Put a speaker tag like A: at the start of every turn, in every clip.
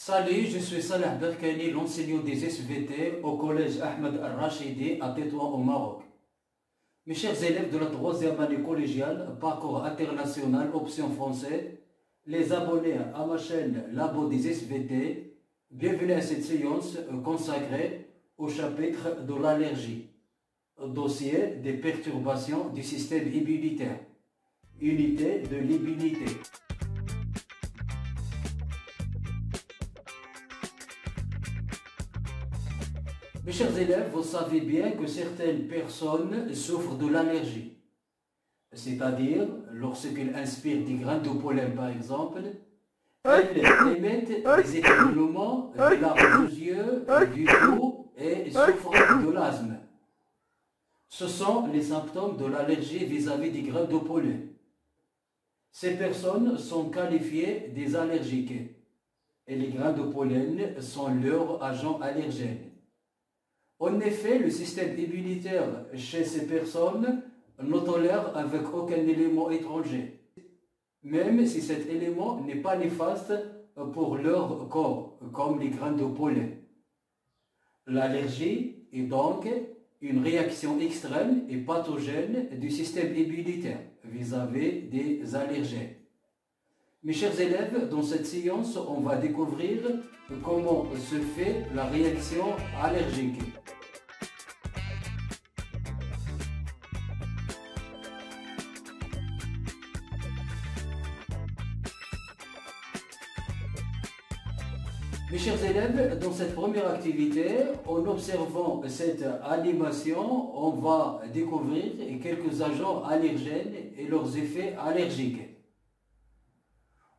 A: Salut, je suis Salah Berkani, l'enseignant des SVT au collège Ahmed Al-Rachidi à Tétouan au Maroc. Mes chers élèves de la troisième année collégiale, parcours international, option français, les abonnés à ma chaîne Labo des SVT, bienvenue à cette séance consacrée au chapitre de l'allergie, dossier des perturbations du système immunitaire, unité de l'immunité. Mes chers élèves, vous savez bien que certaines personnes souffrent de l'allergie. C'est-à-dire, lorsqu'elles inspirent des grains de pollen par exemple, elles émettent des éternuements, des larmes aux yeux, du cou et souffrent de l'asthme. Ce sont les symptômes de l'allergie vis-à-vis des grains de pollen. Ces personnes sont qualifiées des allergiques et les grains de pollen sont leurs agents allergènes. En effet, le système immunitaire chez ces personnes ne tolère avec aucun élément étranger, même si cet élément n'est pas néfaste pour leur corps, comme les grains de pollen. L'allergie est donc une réaction extrême et pathogène du système immunitaire vis-à-vis des allergènes. Mes chers élèves, dans cette séance, on va découvrir comment se fait la réaction allergique. Mes chers élèves, dans cette première activité, en observant cette animation, on va découvrir quelques agents allergènes et leurs effets allergiques.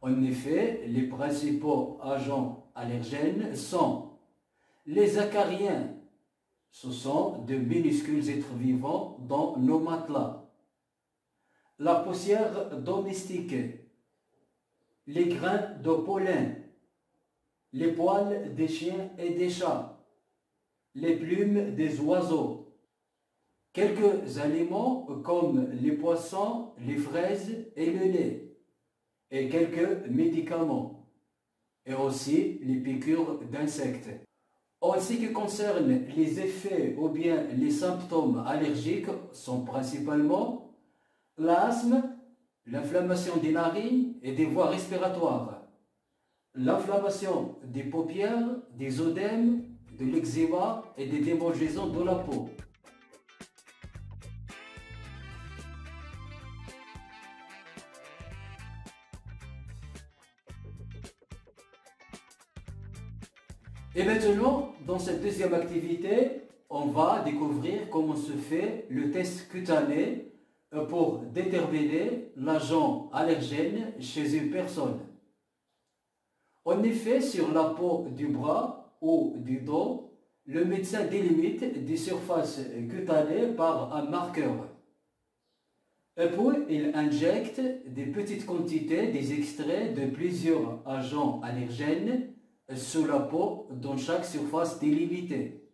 A: En effet, les principaux agents allergènes sont les acariens. Ce sont de minuscules êtres vivants dans nos matelas. La poussière domestique, les grains de pollen, les poils des chiens et des chats, les plumes des oiseaux, quelques aliments comme les poissons, les fraises et le lait, et quelques médicaments, et aussi les piqûres d'insectes. En ce qui concerne les effets ou bien les symptômes allergiques sont principalement l'asthme, l'inflammation des narines et des voies respiratoires, l'inflammation des paupières, des œdèmes, de l'eczéma et des démangeaisons de la peau. Et maintenant, dans cette deuxième activité, on va découvrir comment se fait le test cutané pour déterminer l'agent allergène chez une personne. En effet, sur la peau du bras ou du dos, le médecin délimite des surfaces cutanées par un marqueur. Et puis, il injecte des petites quantités des extraits de plusieurs agents allergènes sous la peau dans chaque surface délimitée.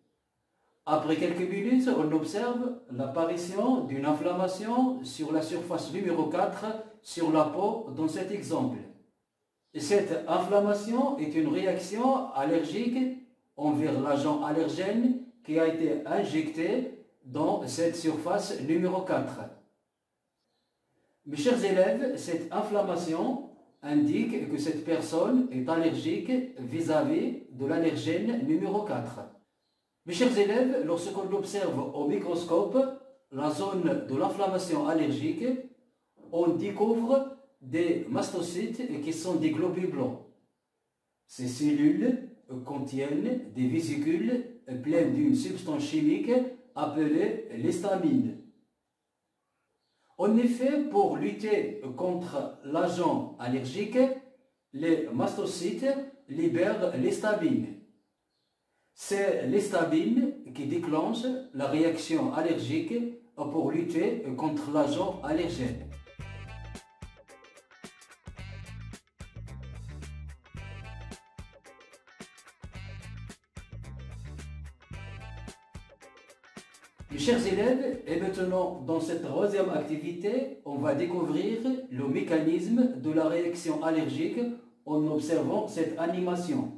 A: Après quelques minutes, on observe l'apparition d'une inflammation sur la surface numéro 4 sur la peau dans cet exemple. Cette inflammation est une réaction allergique envers l'agent allergène qui a été injecté dans cette surface numéro 4. Mes chers élèves, cette inflammation indique que cette personne est allergique vis-à-vis de l'allergène numéro 4. Mes chers élèves, lorsqu'on observe au microscope la zone de l'inflammation allergique, on découvre des mastocytes qui sont des globules blancs. Ces cellules contiennent des vésicules pleines d'une substance chimique appelée l'histamine. En effet, pour lutter contre l'agent allergique, les mastocytes libèrent l'histamine. C'est l'histamine qui déclenche la réaction allergique pour lutter contre l'agent allergène. Mes chers élèves, et maintenant dans cette troisième activité, on va découvrir le mécanisme de la réaction allergique en observant cette animation.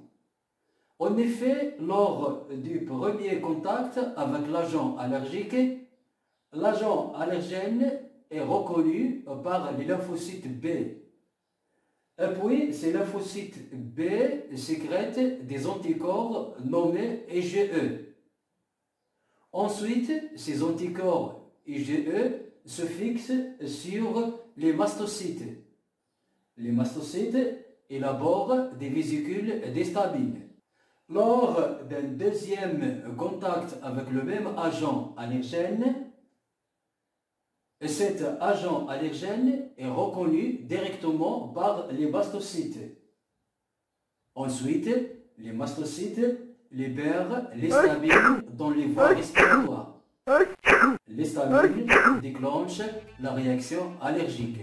A: En effet, lors du premier contact avec l'agent allergique, l'agent allergène est reconnu par les lymphocytes B. Et puis, ces lymphocytes B sécrètent des anticorps nommés IgE. Ensuite, ces anticorps IgE se fixent sur les mastocytes. Les mastocytes élaborent des vésicules déstabiles. Lors d'un deuxième contact avec le même agent allergène, cet agent allergène est reconnu directement par les mastocytes. Ensuite, les mastocytes libèrent les stamines dans les voies respiratoires. Les stamines déclenchent la réaction allergique.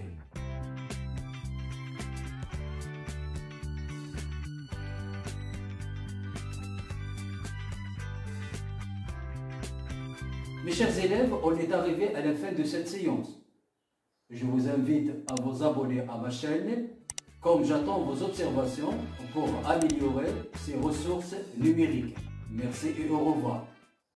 A: Mes chers élèves, on est arrivé à la fin de cette séance. Je vous invite à vous abonner à ma chaîne, comme j'attends vos observations pour améliorer ces ressources numériques. Merci et au revoir.